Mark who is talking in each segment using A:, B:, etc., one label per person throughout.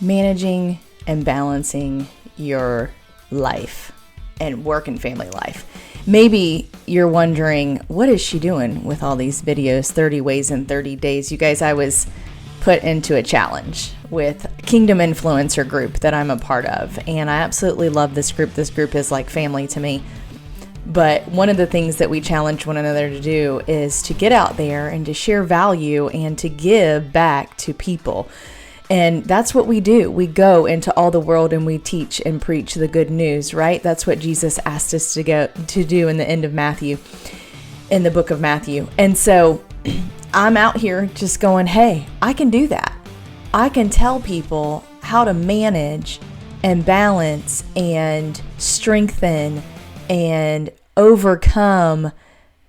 A: managing and balancing your life and work and family life. Maybe you're wondering, what is she doing with all these videos, 30 ways in 30 days? You guys, I was put into a challenge with Kingdom Influencer group that I'm a part of, and I absolutely love this group. This group is like family to me. But one of the things that we challenge one another to do is to get out there and to share value and to give back to people. And that's what we do. We go into all the world and we teach and preach the good news, right? That's what Jesus asked us to do in the end of Matthew, in the book of Matthew. And so I'm out here just going, hey, I can do that. I can tell people how to manage and balance and strengthen and overcome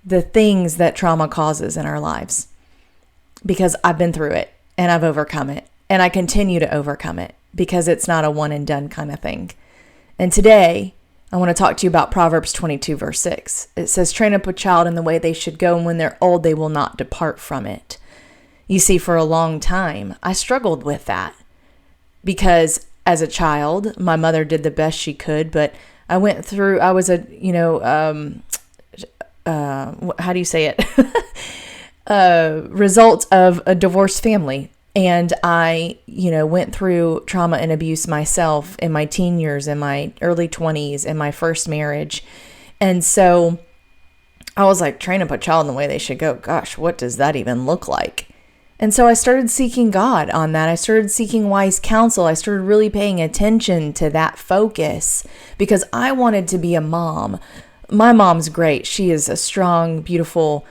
A: the things that trauma causes in our lives, because I've been through it and I've overcome it. And I continue to overcome it because it's not a one and done kind of thing. And today, I want to talk to you about Proverbs 22, verse 6. It says, train up a child in the way they should go, and when they're old, they will not depart from it. You see, for a long time, I struggled with that because as a child, my mother did the best she could, but I was how do you say it? Result of a divorced family. And I, went through trauma and abuse myself in my teen years, in my early 20s, in my first marriage. And so I was like, train up a child in the way they should go. Gosh, what does that even look like? And so I started seeking God on that. I started seeking wise counsel. I started really paying attention to that focus because I wanted to be a mom. My mom's great. She is a strong, beautiful,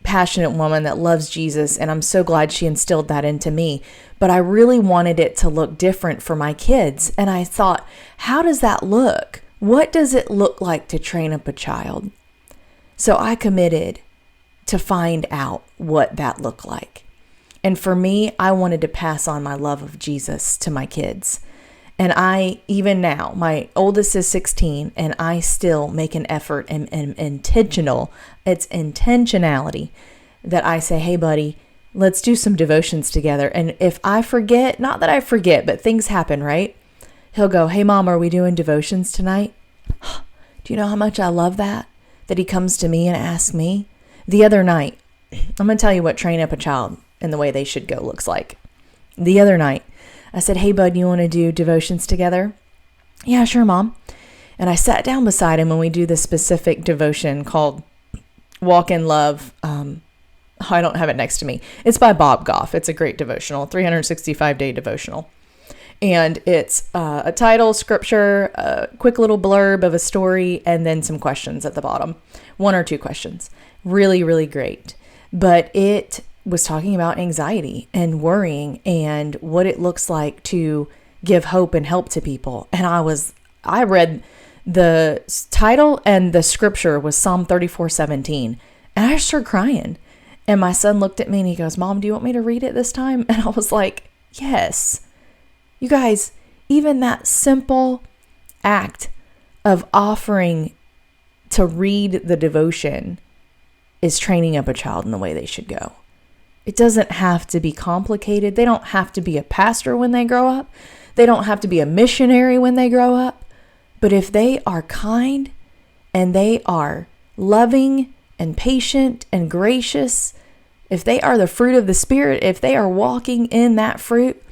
A: passionate woman that loves Jesus, and I'm so glad she instilled that into me. But I really wanted it to look different for my kids. And I thought, how does that look? What does it look like to train up a child? So I committed to find out what that looked like. And for me, I wanted to pass on my love of Jesus to my kids. And even now, my oldest is 16, and I still make an effort and it's intentionality that I say, hey, buddy, let's do some devotions together. And if I forget, not that I forget, but things happen, right? He'll go, hey, Mom, are we doing devotions tonight? Do you know how much I love that he comes to me and asks me? The other night, I'm going to tell you what train up a child in the way they should go looks like. The other night, I said, hey, bud, you want to do devotions together? Yeah, sure, Mom. And I sat down beside him and we do this specific devotion called Walk in Love. I don't have it next to me. It's by Bob Goff. It's a great devotional, 365-day devotional. And it's a title, scripture, a quick little blurb of a story, and then some questions at the bottom. 1 or 2 questions. Really, really great. But it was talking about anxiety and worrying and what it looks like to give hope and help to people. And I read the title and the scripture was Psalm 34:17, and I started crying. And my son looked at me and he goes, Mom, do you want me to read it this time? And I was like, yes. You guys, even that simple act of offering to read the devotion is training up a child in the way they should go. It doesn't have to be complicated. They don't have to be a pastor when they grow up. They don't have to be a missionary when they grow up. But if they are kind and they are loving and patient and gracious, if they are the fruit of the Spirit, if they are walking in that fruit,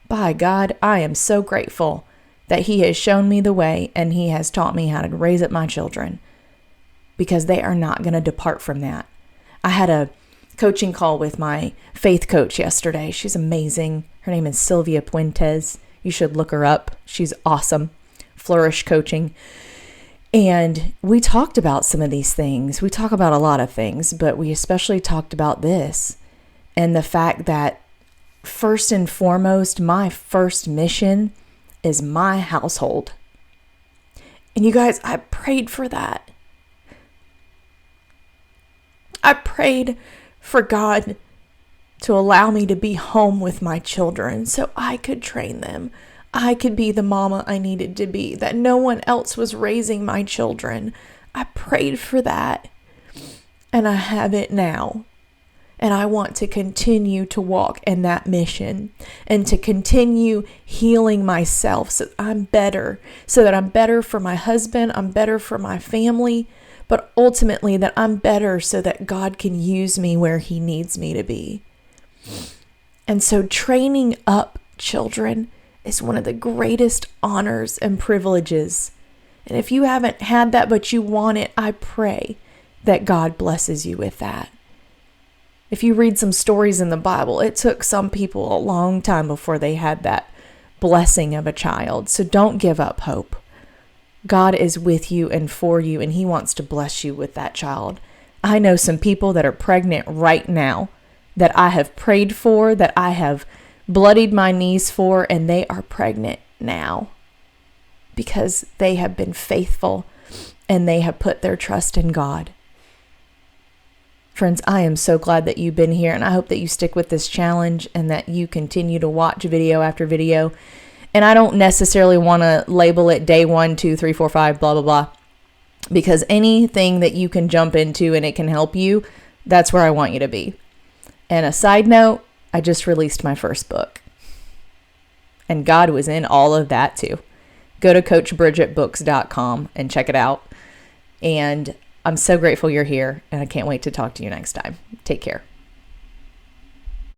A: by God, I am so grateful that He has shown me the way and He has taught me how to raise up my children, because they are not going to depart from that. I had a coaching call with my faith coach yesterday. She's amazing. Her name is Sylvia Puentes. You should look her up. She's awesome. Flourish Coaching. And we talked about some of these things. We talk about a lot of things, but we especially talked about this and the fact that first and foremost, my first mission is my household. And you guys, I prayed for that. I prayed for God to allow me to be home with my children so I could train them. I could be the mama I needed to be, that no one else was raising my children. I prayed for that, and I have it now. And I want to continue to walk in that mission and to continue healing myself so I'm better, so that I'm better for my husband, I'm better for my family, but ultimately that I'm better so that God can use me where he needs me to be. And so training up children is one of the greatest honors and privileges. And if you haven't had that, but you want it, I pray that God blesses you with that. If you read some stories in the Bible, it took some people a long time before they had that blessing of a child. So don't give up hope. God is with you and for you, and he wants to bless you with that child. I know some people that are pregnant right now that I have prayed for, that I have bloodied my knees for, and they are pregnant now because they have been faithful and they have put their trust in God. Friends, I am so glad that you've been here, and I hope that you stick with this challenge and that you continue to watch video after video. And I don't necessarily want to label it day 1, 2, 3, 4, 5, blah, blah, blah, because anything that you can jump into and it can help you, that's where I want you to be. And a side note, I just released my first book, and God was in all of that too. Go to coachbridgetbooks.com and check it out. And I'm so grateful you're here, and I can't wait to talk to you next time. Take care.